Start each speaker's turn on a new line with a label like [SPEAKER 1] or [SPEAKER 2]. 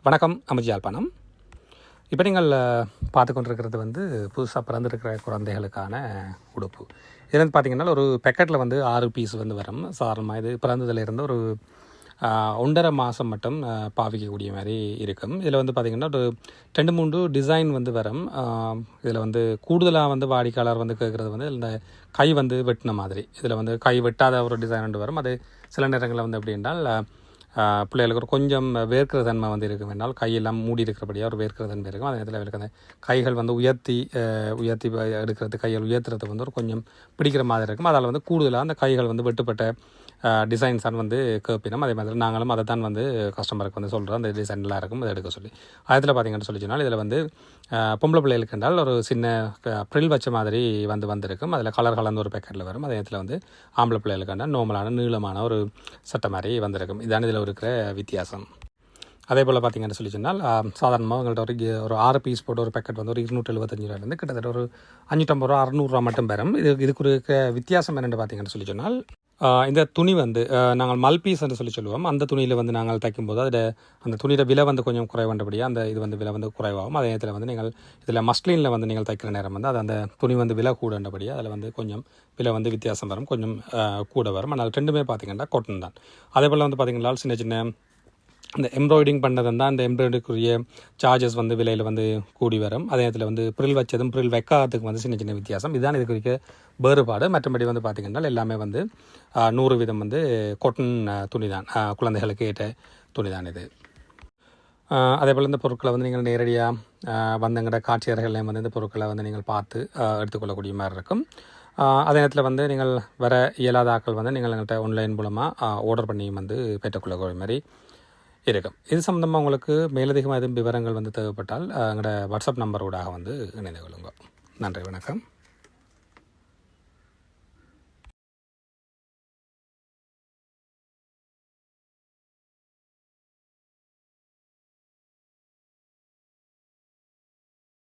[SPEAKER 1] வணக்கம், அமிர்ஜி யாழ்ப்பாணம். இப்போ நீங்கள் பார்த்து கொண்டிருக்கிறது வந்து புதுசாக பிறந்திருக்கிற குழந்தைகளுக்கான உடுப்பு. இது வந்து பார்த்திங்கன்னா ஒரு பேக்கெட்டில் வந்து 6 பீஸ் வந்து வரும். சாதாரணமாக இது பிறந்ததுலேருந்து ஒரு 1.5 மாதம் மட்டும் பாவிக்கக்கூடிய மாதிரி இருக்கும். இதில் வந்து பார்த்திங்கன்னா ஒரு 2-3 டிசைன் வந்து வரும். இதில் வந்து கூடுதலாக வந்து வாடிக்கையாளர் வந்து கேட்குறது வந்து இந்த கை வந்து வெட்டின மாதிரி. இதில் வந்து கை வெட்டாத ஒரு டிசைன் வந்து வரும். அது சில நேரங்களில் வந்து எப்படி என்றால் பிள்ளைகளுக்கு ஒரு கொஞ்சம் வேர்க்கிற தன்மை வந்து இருக்கும் என்றால் கையெல்லாம் மூடி இருக்கிறபடியாக ஒரு வேர்க்கிற தன்மை இருக்கும். அதே நேரத்தில் அவருக்கு அந்த கைகள் வந்து உயர்த்தி எடுக்கிறது, கைகள் உயர்த்துறது வந்து ஒரு கொஞ்சம் பிடிக்கிற மாதிரி இருக்கும். அதால் வந்து கூடுதலாக அந்த கைகள் வந்து வெட்டுப்பட்ட டிசைன்ஸ் தான் வந்து கேட்பினோம். அதே மாதிரி நாங்களும் அதை தான் வந்து கஸ்டமருக்கு வந்து சொல்கிறோம், அந்த டிசைன்லாம் இருக்கும் அதை எடுக்க சொல்லி. அதில் பார்த்திங்கன்னு சொல்லி சொன்னால் இதில் வந்து பொம்பளை பிள்ளைகளுக்கு என்றால் ஒரு சின்ன ப்ரில் வச்ச மாதிரி வந்திருக்கும். அதில் கலர் கலந்து ஒரு பேக்கெட்டில் வரும். அதே நேரத்தில் வந்து ஆம்பளை பிள்ளைகளுக்கு என்றால் நார்மலான நீளமான ஒரு சட்டை மாதிரி வந்திருக்கும். இதான இதில் இருக்கிற வித்தியாசம். அதே போல் பார்த்திங்கன்னு சொல்லி சொன்னால் சாதாரணமாக உங்கள்கிட்ட ஒரு 6 பீஸ் போட்டு ஒரு பேக்கெட் வந்து ஒரு 275 ரூபாயிலேருந்து கிட்டத்தட்ட ஒரு 550 ரூபா 600 ரூபா மட்டும் பெறும். இதுக்கு இருக்கிற வித்தியாசம் என்னென்னு பார்த்திங்கன்னு சொல்லி சொன்னால் இந்த துணி வந்து நாங்கள் மல்பீஸ் என்று சொல்லுவோம். அந்த துணியில் வந்து நாங்கள் தைக்கும்போது அந்த துணியோட விலை வந்து கொஞ்சம் குறைவாண்டபடியாக அந்த இது வந்து விலை வந்து குறைவாகும். அதே நேரத்தில் வந்து நீங்கள் இதில் மஸ்லினில் வந்து நீங்கள் தைக்கிற நேரம் வந்து அந்த துணி வந்து விலை கூடண்டபடியாக அதில் வந்து கொஞ்சம் விலை வந்து வித்தியாசம் வரும், கொஞ்சம் கூட வரும். ஆனால் ரெண்டுமே பார்த்திங்கன்னா காட்டன் தான். அதே போல் வந்து பார்த்திங்கன்னா சின்ன சின்ன இந்த எம்ப்ராய்டிங் பண்ணதும் தான் அந்த எம்ப்ராய்டரிக்குரிய சார்ஜஸ் வந்து விலையில் வந்து கூடி வரும். அதே நேரத்தில் வந்து ப்ரில் வச்சதும் ப்ரில் வைக்காததுக்கு வந்து சின்ன சின்ன வித்தியாசம். இதுதான் இதுக்கு வேறுபாடு. மற்றபடி வந்து பார்த்திங்கன்னா எல்லாமே வந்து 100% வந்து காட்டன் துணி தான், குழந்தைகளுக்கு ஏற்ற துணி தான் இது. அதே போல் இந்த பொருட்களை வந்து நீங்கள் நேரடியாக வந்தங்கிற காட்சியர்களையும் வந்து இந்த பொருட்களை வந்து நீங்கள் பார்த்து எடுத்துக்கொள்ளக்கூடிய மாதிரி இருக்கும். அதே நேரத்தில் வந்து நீங்கள் வர இயலாத ஆட்கள் வந்து நீங்கள் எங்கள்கிட்ட ஆன்லைன் மூலமாக ஆர்டர் பண்ணியும் வந்து பெற்றுக்கொள்ளக்கூடிய மாதிரி இருக்கும். இது சம்மந்தமாக உங்களுக்கு மேலதிகமாக எதுவும் விவரங்கள் வந்து தேவைப்பட்டால் எங்களோட வாட்ஸ்அப் நம்பரோடாக வந்து இணைந்து கொள்ளுங்க. நன்றி, வணக்கம்.